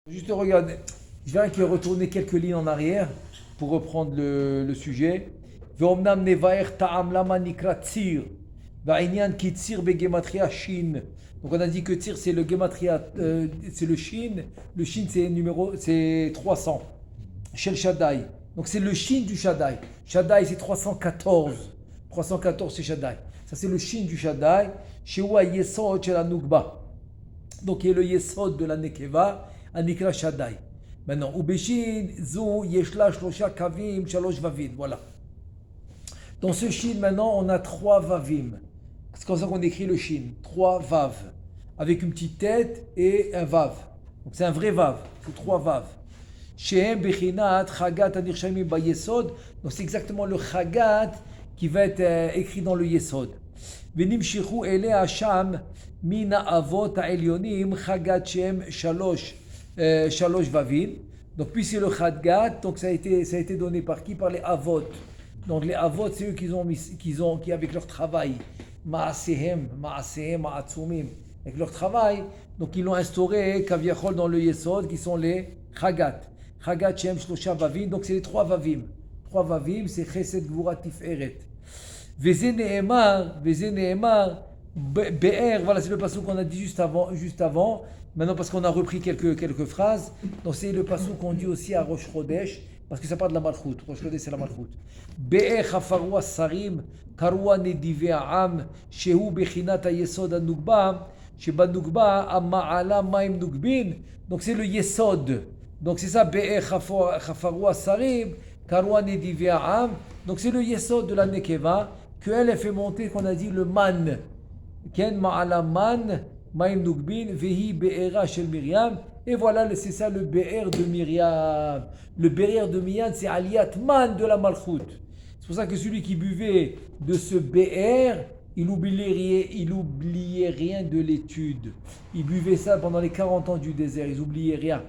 Juste regarder, je vais retourner quelques lignes en arrière pour reprendre le sujet. Ve'omnam nevaer ta'am lama nikra tsir, va'inyan ki tsir begematria shin. Donc on a dit que tsir c'est le gematria, c'est le shin. Le shin c'est 300. Shel Shaddai. Donc c'est le shin du Shaddai. Shaddai c'est 314. 314 c'est Shaddai. Ça c'est le shin du Shaddai. Shewa yesod shel anukba. Donc il y a le yesod de la nekeva. Anikra Shaddai. Maintenant, Ubeshin, Zou, Yeshla, Shlosha, Kavim, Shalosh, Vavim. Voilà. Dans ce Shin, maintenant, on a 3 Vavim. C'est comme ça qu'on écrit le Shin. 3 Vav. Avec une petite tête et un Vav. Donc c'est un vrai Vav. C'est 3 Vav. Shehem, Bechinat, Chagat, Anirshamim, Bayesod. Donc c'est exactement le Chagat qui va être écrit dans le Yesod. Venim Shichu, Ele, Hasham, Mina, Avot, Elyonim, Chagat, Shem, Shalosh. Shalosh Vavim. Donc, puis c'est le Khadgat, donc ça a été donné par qui? Par les Avot. Donc, les Avot, c'est eux qui avec leur travail, Ma'asehem, Ma'atsumim, avec leur travail, donc ils l'ont instauré, Kaviachol dans le Yesod, qui sont les Chagat. Chagat, Shem, Shlosha Vavim, donc c'est les 3 Vavim. 3 Vavim, c'est Chesed, Gvura, Tiferet. Veze Nehemar, Be'er, voilà, c'est le passage qu'on a dit juste avant. Maintenant, parce qu'on a repris quelques phrases, donc c'est le passage qu'on dit aussi à Rosh Chodesh, parce que ça parle de la Malchut. Rosh Chodesh, c'est la Malchut. Be'er chafarua sarim, karua nedive ha'am, shehu bechinat ha'yesod ha'nugba, sheba nugba ha'ma'ala ma'im nugbin. Donc c'est le yesod. Donc c'est ça, be'er chafarua sarim, karua nedive ha'am. Donc c'est le yesod de la nekeva, qu'elle fait monter, qu'on a dit, le man. Ken ma'ala man, Maïm Nugbin, Vehi Be'era Shel Myriam. Et voilà, c'est ça le Be'er de Myriam. Le Be'er de Myriam, c'est Aliyat Man de la Malchut. C'est pour ça que celui qui buvait de ce Be'er, il oubliait rien de l'étude. Il buvait ça pendant les 40 ans du désert, ils oubliaient rien.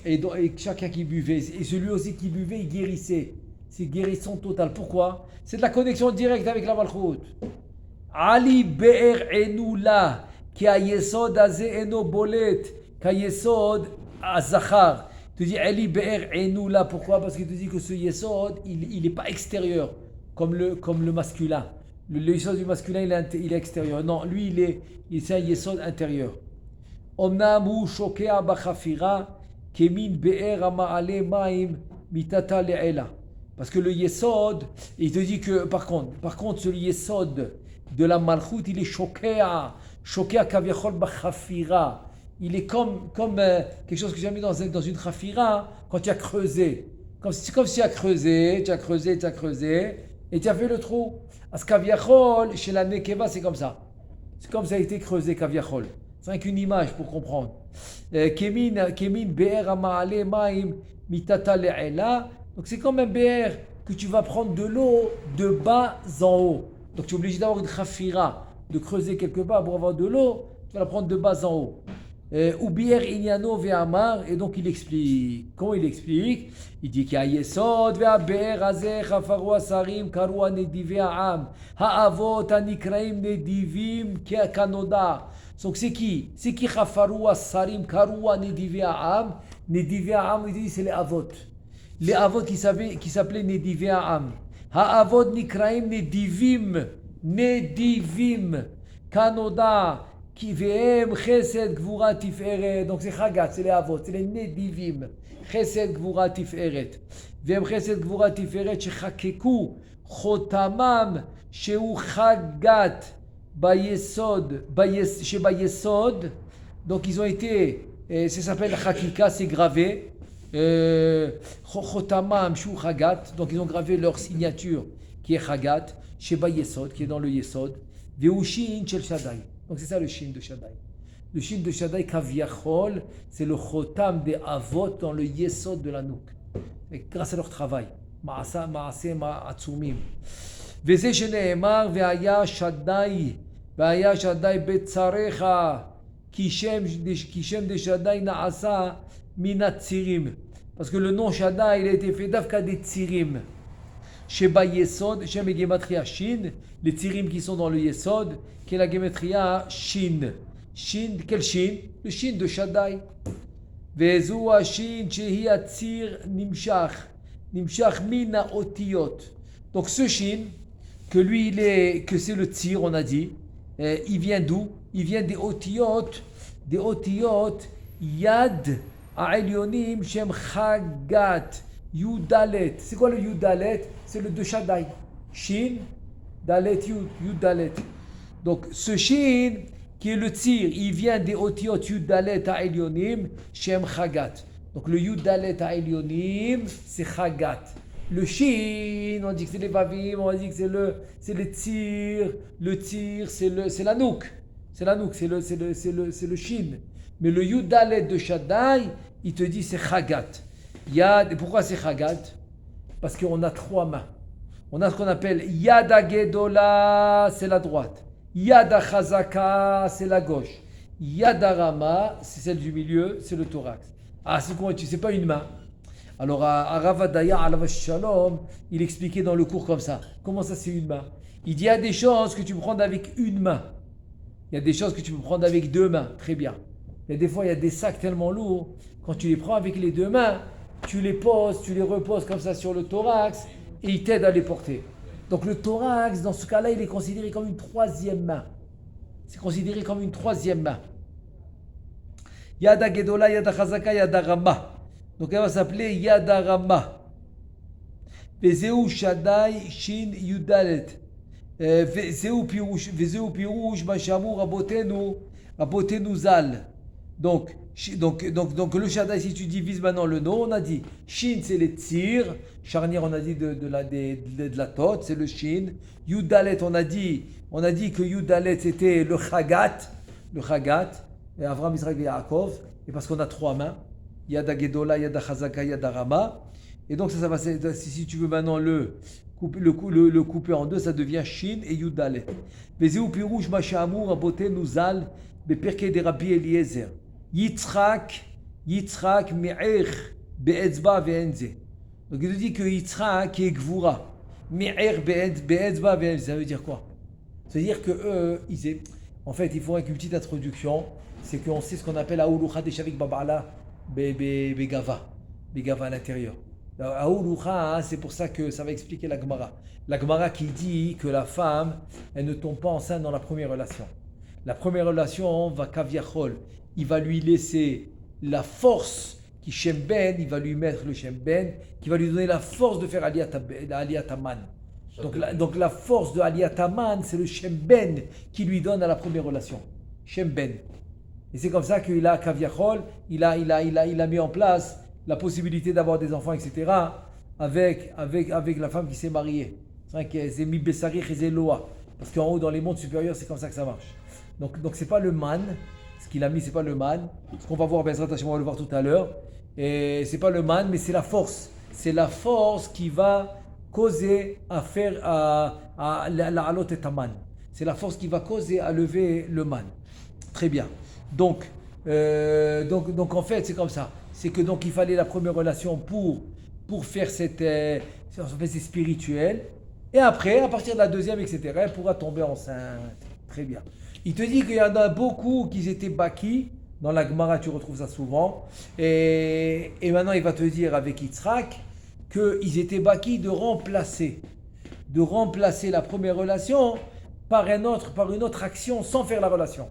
Et chacun qui buvait, et celui aussi qui buvait, il guérissait. C'est guérison totale. Pourquoi? C'est de la connexion directe avec la Malchut. Ali Be'er Enoula. Qui a yesod azé eno bolet, qui yesod azachar. Tu dis Ali be'er enu là, pourquoi? Parce qu'il te dit que ce yesod, il n'est pas extérieur, comme le masculin. Le yesod du masculin, il est extérieur. Non, lui, c'est un yesod intérieur. Omnamu shokea bachafira, kemin be'er ama'ale ma'im mitata le'ela. Parce que le yesod, il te dit que, par contre, ce yesod de la malchut, il est shokea. Shokea kaviachol bachafira. Il est comme quelque chose que j'ai mis dans une chafira quand tu as creusé. C'est comme si tu as creusé, et tu as fait le trou. As kaviachol, chez la nekeva, c'est comme ça. C'est comme ça a été creusé, kaviachol. C'est qu'une image pour comprendre. Kemin be'er ama'ale ma'im mitata le'ela. Donc c'est comme un be'er que tu vas prendre de l'eau de bas en haut. Donc tu es obligé d'avoir une chafira, de creuser quelque part pour avoir de l'eau, tu vas la prendre de bas en haut. Ubier inyano ve'amar, et donc il explique. Comment il explique? Il dit qu'il y a yesod ve'aber azeh chafaru asarim karu nedive ha'am ha'avot hanikraim nedivim kanoda. Donc c'est qui? C'est qui chafaru asarim karu nedive ha'am? Nedive ha'am, il dit c'est les avot. Les avot qui s'appelaient nedive ha'am. Ha'avot nikraim nedivim. Nedivim, Kanoda, Kiveem, Chesed, Gvura, Tiferet. Donc c'est Chagat, c'est les Avot, c'est les Nedivim. Chesed, Gvura, Tiferet. Veem, Chesed, Gvura, Tiferet, Shechakeku, Chotamam, Sheu Chagat, Bayesod, Shebayesod. Donc ils ont été, ça s'appelle Chakika, c'est gravé. Chotamam, Sheu Chagat. Donc ils ont gravé leur signature qui est Chagat. Sheba Yesod, qui est dans le Yesod, Veushin Shel Shaddai. Donc c'est ça le Shin de Shaddai. Le Shin de Shaddai, Kaviachol, c'est le Chotam des Avot dans le Yesod de la Nouk. Grâce à leur travail. Ma'asa, Ma'atsumim. Veze Sheneemar, Ve'aya Shaddai, Ve'aya Shaddai Betzarecha, Kishem de Shaddai Na'asa, Minat Tsirim. Parce que le nom Shaddai, il a été fait d'Afka des Tsirim. Sheba Yesod, Shem et Gematria Shin, les Tsirim qui sont dans le Yesod, qui est la Gematria Shin. Shin, quel Shin? Le Shin de Shaddai. Vezu Hashin Shehi Atzir Nimshach. Nimshach Mina Otiyot. Donc ce Shin, que c'est le tir, on a dit, il vient d'où? Il vient des Otiyot, Yad A'elyonim Shem Chagat, Yudalet. C'est quoi le Yudalet? C'est le de Shaddai. Shin, Dalet, Yudalet. Donc ce Shin, qui est le tir, il vient des Otiyot Yudalet A'elyonim Shem Chagat. Donc le Yudalet A'elyonim, c'est Chagat. Le Shin, on dit que c'est les Vavim, on dit que c'est le tir. Le tir, c'est la nouk. C'est la nouk, c'est le Shin. Mais le Yudalet de Shaddai, il te dit c'est Chagat. Pourquoi c'est Chagat? Parce qu'on a 3 mains. On a ce qu'on appelle Yada Gedola, c'est la droite. Yada Chazaka, c'est la gauche. Yada Rama, c'est celle du milieu, c'est le thorax. Ah, c'est quoi? C'est pas une main. Alors, à Ravadaya, Alav Shalom, il expliquait dans le cours comme ça. Comment ça, c'est une main? Il dit, il y a des choses que tu peux prendre avec une main. Il y a des choses que tu peux prendre avec 2 mains. Très bien. Il y a des fois, il y a des sacs tellement lourds. Quand tu les prends avec les 2 mains, tu les poses, tu les reposes comme ça sur le thorax et ils t'aident à les porter. Donc, le thorax, dans ce cas-là, il est considéré comme une 3e main. C'est considéré comme une 3e main. Yada Gedola, Yada Chazaka, Yada Rama. Donc elle va s'appeler Yada Rama. Vezeu Shaddai Shin Yudalet. Vezeu Pirouj Mashamou Rabotenu Zal. Donc le Shaddai, si tu divises maintenant le nom, on a dit Shin c'est les tirs, charnière on a dit de la tote, c'est le Shin. Yudalet on a dit que Yudalet c'était le Chagat, et Avram, Israël et Yaakov, et parce qu'on a 3 mains. Yada Gedola, Yada Chazaka, Yada Rama. Et donc ça va, si tu veux maintenant le couper en 2, ça devient Shin et Yudalet. Vezeu Pirouj Mashamou Rabotenu Zal Beperke de Rabbi Eliezer. Yitzhak Me'er Be'etzba Ve'enze. Donc il nous dit que Yitzhak est Gvura. Me'er Be'etzba Ve'enze. Ça veut dire quoi? Ça veut dire que eux, en fait, il faut une petite introduction. C'est qu'on sait ce qu'on appelle Aouloucha Deshavik Babala. Begava à l'intérieur. Aouloucha, c'est pour ça que ça va expliquer la Gemara. La Gemara qui dit que la femme, elle ne tombe pas enceinte dans la première relation. La première relation va kaviachol. Il va lui laisser la force qui shemben, il va lui mettre le shemben, qui va lui donner la force de faire aliyataman. Donc la force de aliyataman, c'est le shemben qui lui donne à la première relation. Shemben. Et c'est comme ça qu'il a Kaviachol, il a mis en place la possibilité d'avoir des enfants, etc. avec la femme qui s'est mariée. C'est vrai que c'est mi Bessari et Loa. Parce qu'en haut, dans les mondes supérieurs, c'est comme ça que ça marche. Donc c'est pas le man. Ce qu'il a mis, c'est pas le man. Ce qu'on va voir, on va le voir tout à l'heure. Et c'est pas le man, mais c'est la force. C'est la force qui va causer à faire à la halot et taman. C'est la force qui va causer à lever le man. Très bien. Donc en fait, c'est comme ça. C'est que donc il fallait la première relation pour faire c'est spirituel. Et après, à partir de la deuxième, etc., elle pourra tomber enceinte. Très bien. Il te dit qu'il y en a beaucoup qui étaient baki. Dans la Gemara, tu retrouves ça souvent. Et maintenant, il va te dire avec Yitzhak qu'ils étaient baki de remplacer la première relation par une autre action sans faire la relation.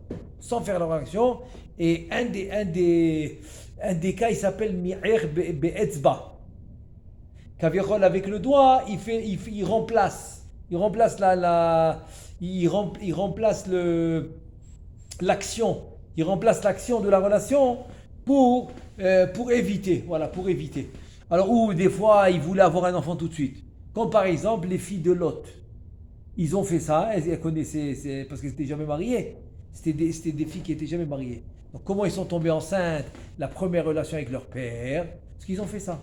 Et un des cas, il s'appelle Mi'er Be'etzba. Kaviachol, avec le doigt, il remplace l'action. Il remplace l'action de la relation pour éviter. Voilà, pour éviter. Alors, ou des fois, il voulait avoir un enfant tout de suite. Comme par exemple, les filles de Lot. Ils ont fait ça, elles connaissaient, parce qu'elles n'étaient jamais mariées. C'était des filles qui n'étaient jamais mariées. Donc, comment ils sont tombés enceintes? La première relation avec leur père. Parce qu'ils ont fait ça.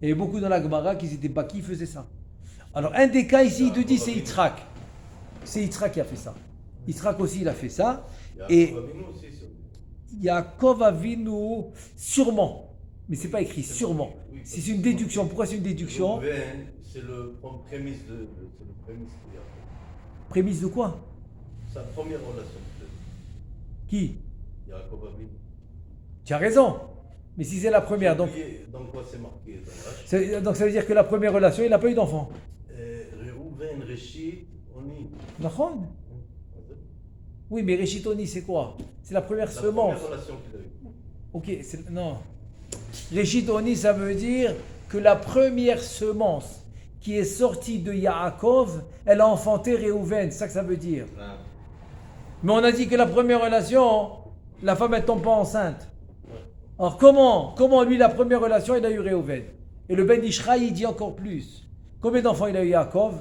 Il y avait beaucoup dans la Gemara qui étaient baki, qui faisaient ça. Alors, un des cas ici, il te dit, c'est Yitzhak. C'est Yitzhak qui a fait ça. Yitzhak aussi, il a fait ça. Et Yaakov Avinu, sûrement. Mais c'est pas écrit, sûrement. C'est une déduction. Pourquoi c'est une déduction? C'est le prémisse qu'il y a. Prémisse de quoi? Sa première relation. Qui? Yaakov Avinu. Tu as raison. Mais si c'est la première, donc, Dans quoi c'est marqué dans Rashi donc ça veut dire que la première relation, il n'a pas eu d'enfant. Reuven, Reshit, Oni. D'accord? Oui, mais Réchitoni, c'est quoi? C'est la première semence. La première relation qu'il a eue. Ok, non. Réchitoni, ça veut dire que la première semence qui est sortie de Yaakov, elle a enfanté Réhouven. C'est ça que ça veut dire. Ah. Mais on a dit que la première relation, la femme ne tombe pas enceinte. Alors comment lui, la première relation, il a eu Réhouven? Et le Ben Ishraï, il dit encore plus. Combien d'enfants il a eu Yaakov?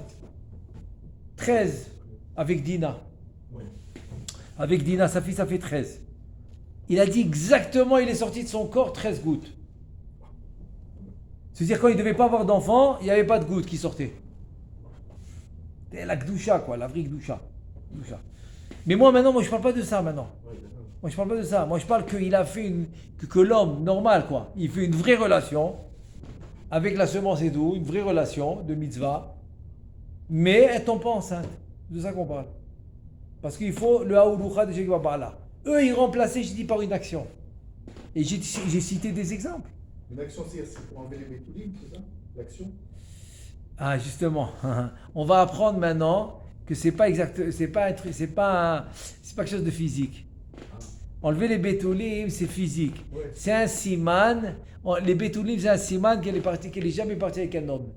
13 avec Dina. Oui. Avec Dina, sa fille, ça fait 13. Il a dit exactement, il est sorti de son corps 13 gouttes. C'est-à-dire quand il ne devait pas avoir d'enfants, il n'y avait pas de gouttes qui sortaient. C'était la Gdoucha, quoi, la vraie Gdoucha. Mais moi, maintenant, je ne parle pas de ça, maintenant. Oui, d'accord. Moi, je parle pas de ça. Moi, je parle qu'il a fait que l'homme normal, quoi, il fait une vraie relation avec la semence et tout, une vraie relation de mitzvah, mais elle ne tombe pas enceinte. C'est de ça qu'on parle. Parce qu'il faut le haouloucha de Jekwa Ba'ala. Eux, ils remplaçaient, je dis, par une action. Et j'ai cité des exemples. Une action, c'est pour enlever les bétoulim, c'est ça? L'action? Ah, justement, on va apprendre maintenant que c'est pas exact, c'est pas quelque chose de physique. Enlever les bétoulim, c'est physique. Ouais. C'est un siman. Les bétoulim, c'est un siman qu'elle est jamais partie avec un homme.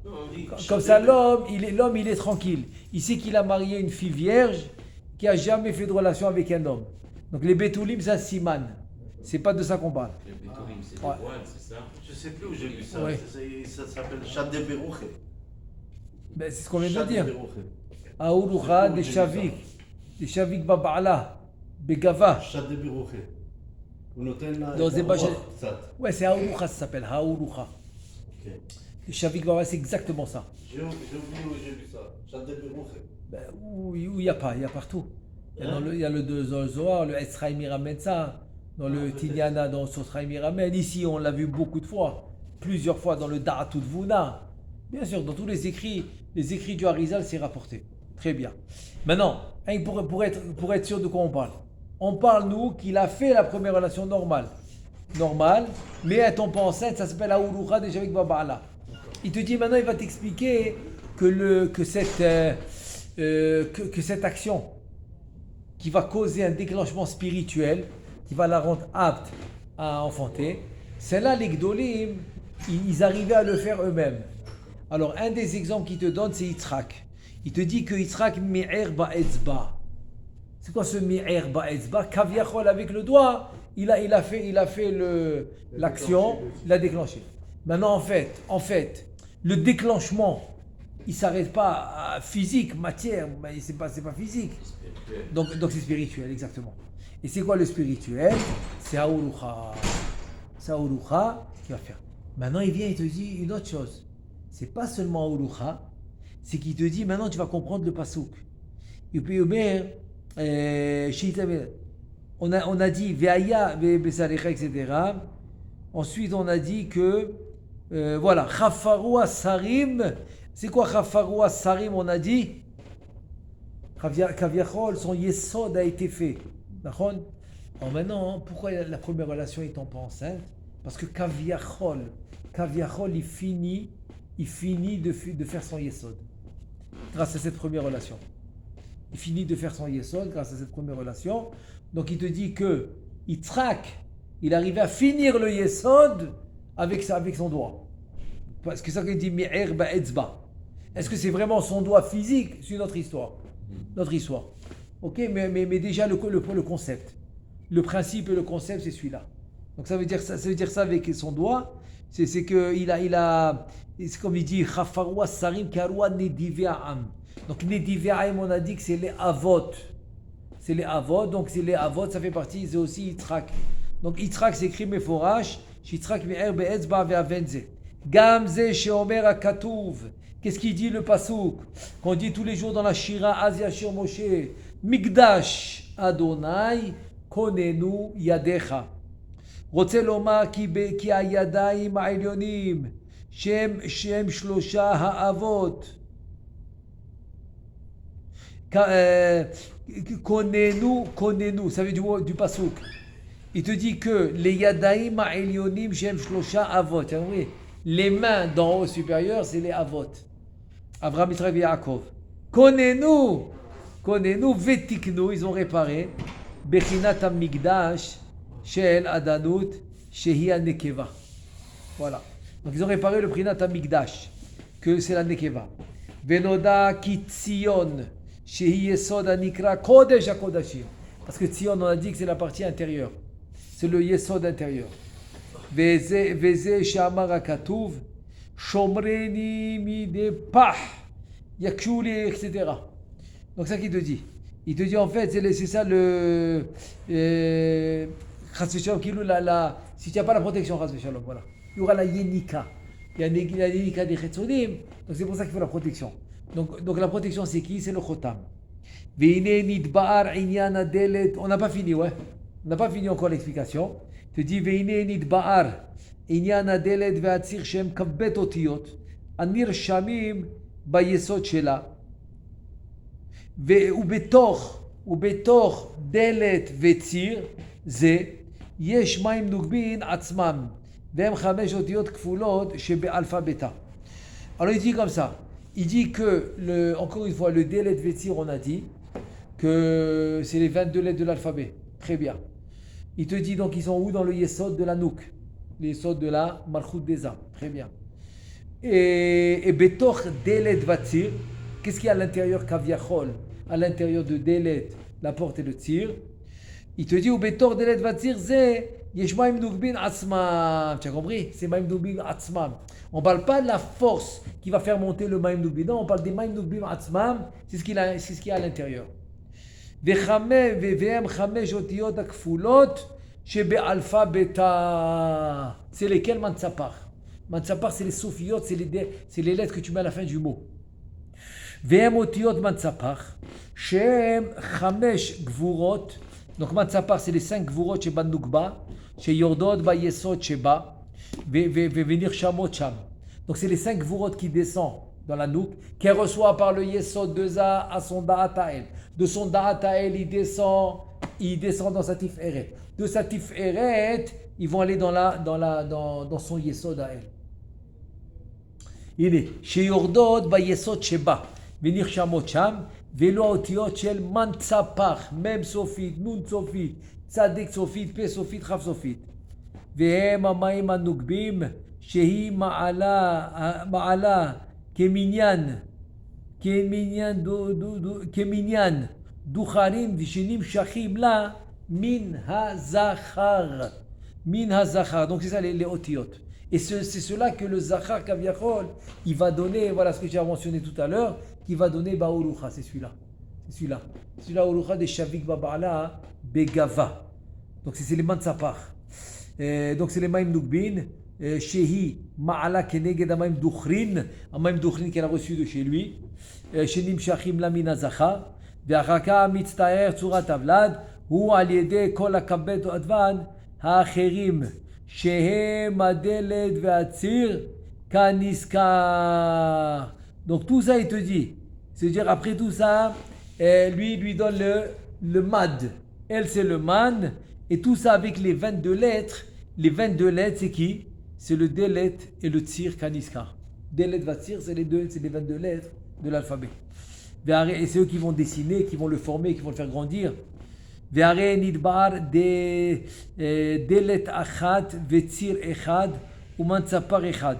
Non, on dit Comme ça, l'homme, il est tranquille. Il sait qu'il a marié une fille vierge qui a jamais fait de relation avec un homme. Donc les bétoulim, c'est un siman. C'est pas de ça qu'on parle. Le Bétourim, c'est Ouais. des voiles, c'est ça? Je sais plus où j'ai vu ça. Ouais. Ça s'appelle Shadé Berouché. Ben, c'est ce qu'on vient de Shadé dire. Berouché. Aouloucha, C'est des tout, j'ai chavik. vu Des chavik baba'ala. Begava. Shadé Berouché. Dans des bâches- Ça. Ouais, c'est Aouloucha, ça s'appelle. Aouloucha. Ok. Les chavik baba'ala, c'est exactement ça. J'ai oublié où j'ai vu ça. Shadé Berouché. Ben, où il n'y a pas, il y a partout. Il y a dans le Zohar, le Esraïm il ramène ça. Dans le Tinyana, dans Sotraïm il ramène. Ici, on l'a vu beaucoup de fois. Plusieurs fois dans le Da'atout Vuna. Bien sûr, dans tous les écrits du Harizal, c'est rapporté. Très bien. Maintenant, pour être sûr de quoi on parle, nous, qu'il a fait la première relation normale. Normale, mais elle tombe pas enceinte, ça s'appelle Aouloucha déjà avec Baba'ala. Il te dit maintenant, il va t'expliquer que cette action qui va causer un déclenchement spirituel, qui va la rendre apte à enfanter, celle-là, les Gdolim, ils arrivaient à le faire eux-mêmes. Alors, un des exemples qu'il te donne, c'est Yitzhak. Il te dit que Yitzhak mi'er ba'etzba. C'est quoi ce mi'er ba'etzba? Kaviachol avec le doigt, il a fait l'action, il a déclenché. Maintenant, en fait, le déclenchement, il ne s'arrête pas à physique, matière, mais c'est pas physique. Spirituel. Donc c'est spirituel, exactement. Et c'est quoi le spirituel? C'est Aouloucha. C'est Aouloucha qui va faire. Maintenant, il vient et te dit une autre chose. C'est pas seulement Aouloucha, c'est qu'il te dit maintenant tu vas comprendre le pasouk. On a dit Veaya, Besarecha, etc. Ensuite, on a dit que voilà, Chafaroua Sarim. C'est quoi Chafaroua Sarim? On a dit Kaviachol, son yesod a été fait. D'accord? Alors maintenant, pourquoi la première relation est en pas enceinte? Parce que Kaviachol, il finit de faire son yesod grâce à cette première relation. Il finit de faire son yesod grâce à cette première relation. Donc il te dit que Yitzhak, il arrivait à finir le yesod avec son doigt. Parce que ça qu'il dit mi'er ba'etzba. Est-ce que c'est vraiment son doigt physique? C'est une autre histoire. Notre histoire. Ok, mais déjà le concept. Le principe et le concept, c'est celui-là. Donc ça veut dire ça avec son doigt. C'est que il a c'est comme il dit Chafaroua Sarim Karoua Nedive'am. Donc Nedive'am, on a dit que c'est les avot. C'est les avot, donc c'est les avot, ça fait partie, c'est aussi Yitzhak. Donc Yitzhak s'écrit Meforash, Yitzhak Me'er Be'etzba Ve'avenze. Gamze Sheomer Akatouv. Qu'est-ce qu'il dit le pasouk? Qu'on dit tous les jours dans la Shira, Azia Shir Moshe, Migdash Adonai, Konenu Yadecha. רוצה לומר כי הידיים העליונים שהם שלושה האבות כוננו, ça veut dire du pasouk. il te dit que les Yadaim Ha'elyonim Shem Shlosha Avot. Oui, les mains d'en haut supérieures, c'est les Avot. Avraham, Yitzhak et Yaakov. Connais-nous, Vetiknu, ils ont réparé. Bechinat Hamikdash Shel Adanut Shehi Nekeva. Voilà. Donc ils ont réparé le Prinat Hamikdash, que c'est la Nekeva. Venoda ki Tzion Shehi Yesod Anikra Kodesh HaKodashim. Parce que Tzion, on a dit que c'est la partie intérieure. C'est le Yesod intérieur. Veze Shamar HaKatuv Shomreni Midepah Yakshuli, etc. Donc ça qu'il te dit. Il te dit en fait, c'est ça le... si tu n'as pas la protection, voilà. Il y aura la Yenika. Il y a la Yenika des Chetzonim. Donc c'est pour ça qu'il faut la protection. Donc la protection c'est qui? C'est le Chotam. On n'a pas fini, ouais. On n'a pas fini encore l'explication. Il te dit Veine nidba'ar inyan adelet ve'atzir shem kabbet otiyot anir shamim bayesod shela ובתוך דלת וציר זה יש מים נוגבין עצמם והם 5 אותיות כפולות שבאלפביתה. Alors il dit comme ça, il dit que, encore une fois, le délet vetzir, on a dit que c'est les 22 lettres de l'alphabet. Très bien. Il te dit donc ils sont où? Dans le yesod de la nouk, le yesod de la malchut des âmes. Très bien. Et betoch delet vatzir, qu'est-ce qu'il y a à l'intérieur kaviachol? À l'intérieur de Delet, la porte et le tir. Il te dit, ou betor Delet vatzir, c'est Yeshmaim Nugbin Atzmam. Tu as compris? C'est Maim Nugbin Atzmam. On ne parle pas de la force qui va faire monter le Maim Nugbin. Non, on parle des Maim Nugbin Atzmam. C'est ce qu'il y a à l'intérieur. Vevem Chamesh Otiyot Akfulot Shebe Alpha Beta. C'est lesquels Mantzapar? Mantzapar, c'est les Sofiot, c'est les lettres que tu mets à la fin du mot. והם אותיות מנצפח, שהם 5 גבורות, donc מנצפח c'est les 5 גבורות שבנוגבה, שיורדות ביסוד שבה, ונרשמות שם. Donc c'est les 5 גבורות qui descendent dans la nouk, qu'elle reçoit par le yesod de Za à son da'at ha'el. De son da'at ha'el, il descend dans sa tiferet. De sa tiferet, ils vont aller dans son yesod ha'el. הנה, שיורדות ביסוד שבה. ונרשמות שם, ולא האותיות של מנצפח, מם סופית, נון סופית, צדיק סופית, פה סופית, כף סופית. והם המים הנוגבים, שהיא מעלה כמניין דוחרים ושנמשכים לה מן הזכר. מן הזכר. Donc c'est ça les otiyot. Et c'est cela que le Zachar Kaviachol, il va donner, voilà ce que j'ai mentionné tout à l'heure, qui va donner Ba'olucha, c'est celui-là. C'est celui-là, Olucha de Shavik Baba'ala Begava. Donc c'est les Mansapar. Donc c'est les Maim Nugbin, Shehi Ma'ala Keneged Amaim Duchrin, Amaim Duchrin qu'elle a reçu de chez lui, Shenim Shachim Lamina Zachar, Ve'achaka Mitztaer Tzurat Avlad, Hu Al Yede Kol HaKabet Advan, Ha'acherim. Shehem Adelet Ve'atzir Kaniskar. Donc tout ça il te dit. C'est-à-dire après tout ça, lui donne le mad. Elle c'est le man. Et tout ça avec les 22 lettres. Les 22 lettres c'est qui? C'est le Delet et le Tzir Kaniskar. Delet Vatzir c'est les 22 lettres de l'alphabet. Et c'est eux qui vont dessiner, qui vont le former, qui vont le faire grandir. והרי נדבר דלת אחת וציר אחד ומנצפר אחד.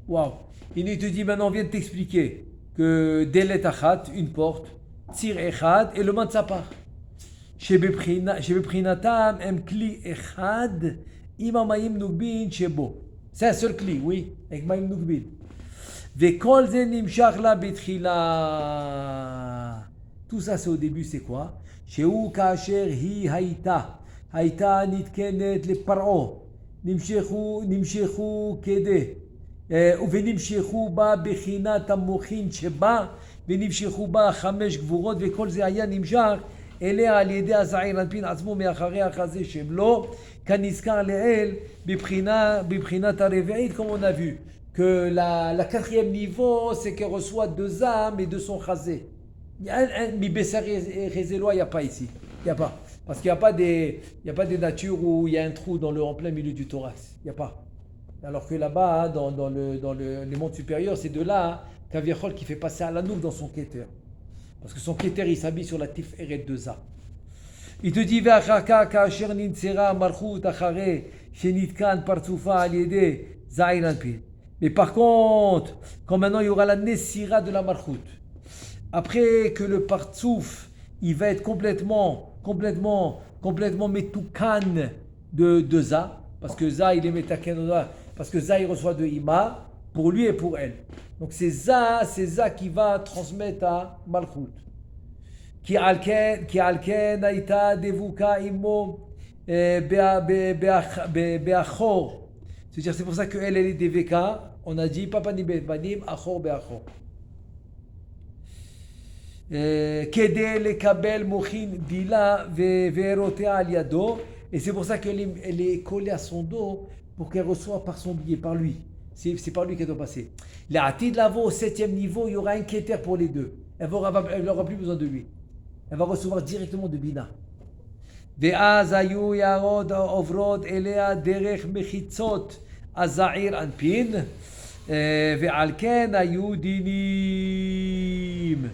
Waouh. Il te dit maintenant, on vient de t'expliquer que delet achat, une porte, tzir echad et le mantzapar. שבבחינתם הם כלי אחד עם המים נוגבין שבו. C'est un seul כלי, oui, avec מים נוגבין. וכל זה נמשך לה בתחילה. Tout ça c'est au début, c'est quoi? שהוא כאשר היא הייתה נתקנת לפרעה, נמשכו כדי, ונמשכו בה בחינת המוחין שבה, ונמשכו בה 5 גבורות, וכל זה היה נמשך אליה על ידי הזעיר אנפין עצמו מאחרי החזה שלו, כנזכר לעיל בבחינת הרביעית, comme on a vu, que la 4e niveau, c'est qu'elle reçoit 2 âmes et de son chazé. Mi Besser et Rézélois, il n'y a pas ici. Il n'y a pas. Parce qu'il n'y a pas des natures où il y a un trou en plein milieu du thorax. Il n'y a pas. Alors que là-bas, hein, les mondes supérieurs, c'est de là qu'Aviachol qui fait passer à l'anouk dans son kéter. Parce que son kéter, il s'habille sur la tif eret de Za. Il te dit, Ve'achaka ka'asher nintzera marchut achare shenitkan partsufa al-yede za'ir al-pin. Mais par contre, quand maintenant il y aura la nessira de la marchut, après que le partsouf, il va être complètement metoukan de Za, parce que Za, il est metaken, parce que Za, il reçoit de Ima, pour lui et pour elle. Donc c'est Za qui va transmettre à Malchut. Ki alken aita devuka imo beachor. C'est-à-dire, c'est pour ça qu'elle est deveka. On a dit, papa ni bet banim, achor beachor. Kede lekabel mochin dila ve'erotea al yado. Et c'est pour ça qu'elle est collée à son dos pour qu'elle reçoive par son biais, par lui. C'est par lui qu'elle doit passer. La Atid Lavo au 7e niveau, il y aura un kéter pour les deux. Elle n'aura plus besoin de lui. Elle va recevoir directement de Bina. Ve'az ayu yarod ovrod elea derech mechitzot aza'ir anpin ve'al ken ayu dinim.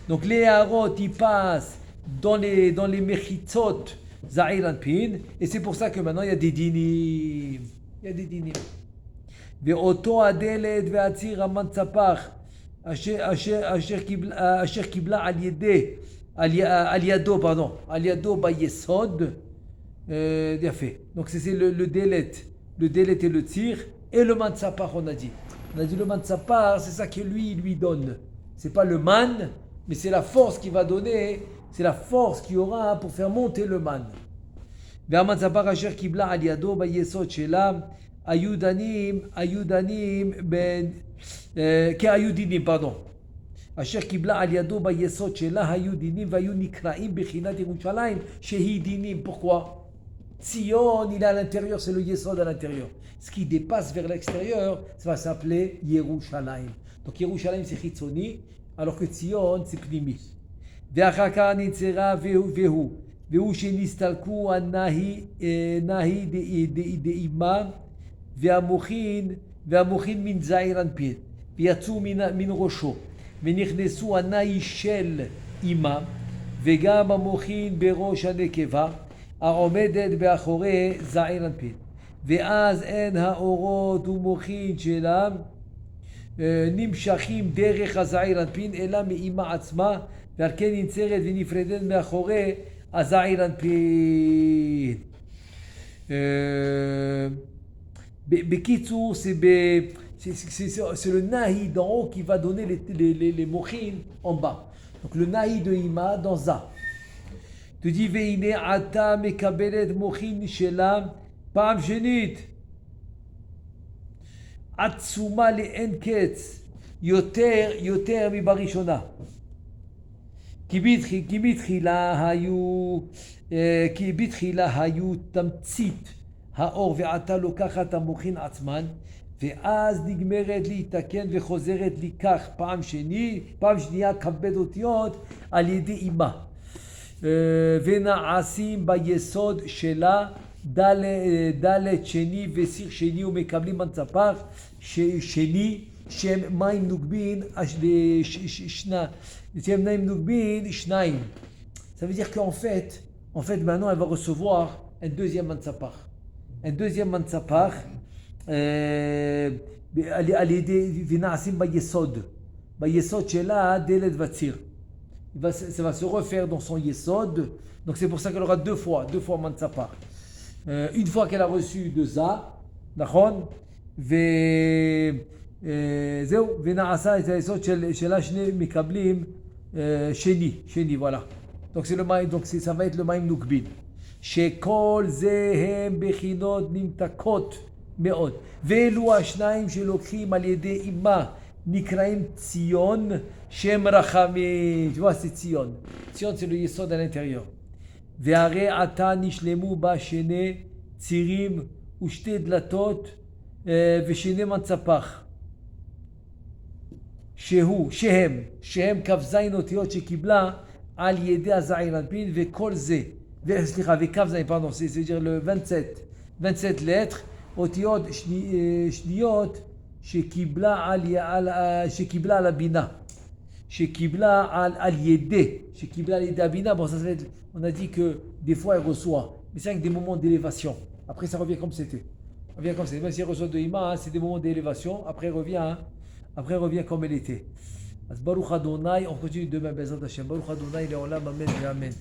Donc les yarod, ils passent dans les mechitzot za'ir anpin, et c'est pour ça que maintenant il y a des dinim. Il y a des dinim. ואותו הדלת והציר המנצפח אשר קיבלה על ידו ביסוד, יפה. Donc c'est le délet et le tir et le mantzapach, on a dit le mantzapach, c'est ça que lui donne. C'est pas le man, mais c'est la force qu'il va donner, c'est la force qu'il y aura pour faire monter le man. והמנצפח אשר קיבלה על ידו ביסוד שלה ayudanim ben כהיודינים, pardon. אשר קיבלה על ידו ביסוד שלה היודינים והיו נקראים בחינת ירושלים שהיא דינים. Pourquoi? Tzion, il est à l'intérieur, c'est le yesod à l'intérieur. Ce qui dépasse vers l'extérieur, ça va s'appeler Yerushalayim. Donc Yerushalayim c'est chitzoni, alors que Tzion c'est pnimi. ואחר כך נצרה והוא שנסתלקו הנהי דאימה והמוחין מן זעיר אנפין, ויצאו מן ראשו, ונכנסו הנאי של אימה, וגם המוחין בראש הנקבה, העומדת באחורי זעיר אנפין. ואז אין האורות ומוחין שלה נמשכים דרך הזעיר אנפין, אלא מאימה עצמה, ועל כן ננצרת ונפרדת מאחורי הזעיר אנפין. Bekitsu, c'est le nahi d'en haut qui va donner les mochin en bas. Donc le nahi de Ima dans Za. Tu dis veine ata mekabelet mochin shela pam shenit atsuma le'en ketz yoter mi barishona ki bitchila hayu tamtzit האור ועתה לוקחת המוחין עצמן, ואז נגמרת להתקן וחוזרת לכך פעם שנייה כבד אותיות על ידי אימה. ונעשים ביסוד שלה ד' שני וסיר שני ומקבלים מנצפח שני שהם מים נוגבין שניים. Ça veut dire qu'en fait maintenant elle va recevoir un deuxième mantzapach. Un deuxième mantzapach, על ידי ונעשים ביסוד. ביסוד שלה דלת וציר. Ça va se refaire dans son yesod. Donc c'est pour ça qu'elle aura deux fois mantzapach. Une fois qu'elle a reçu de Za, נכון? וזהו, ונעשה את היסוד שלה שני מקבלים שני, voilà. Donc c'est le מים, donc ça va être le מים נוקבין. שכל זה הם בחינות נמתקות מאוד. ואלו השניים שלוקחים על ידי אימה נקראים ציון שם רחמים. Tu vois, c'est ציון. ציון c'est le יסוד à l'intérieur. והרי עתה נשלמו בה שני צירים ושתי דלתות ושני מנצפח. שהם כ"ז אותיות שקיבלה על ידי הזעיר אנפין, וכל זה Vekav, pardon, c'est-à-dire le 27. 27 lettres. Otiot Shniot Shekibla al Abina. Shekibla al Yedé. Shekibla al Yedé Abina. Bon, ça va être, on a dit que des fois elle reçoit. Mais c'est avec des moments d'élévation. Après, ça revient comme c'était. Revient comme c'était. Même si elle reçoit de Ima, hein, c'est des moments d'élévation. Après, elle revient, hein. Après, elle revient comme elle était. Baruch Adonai, on continue demain, Bezrat Hashem. Baruch Adonai, Leolam, Amen, Amen.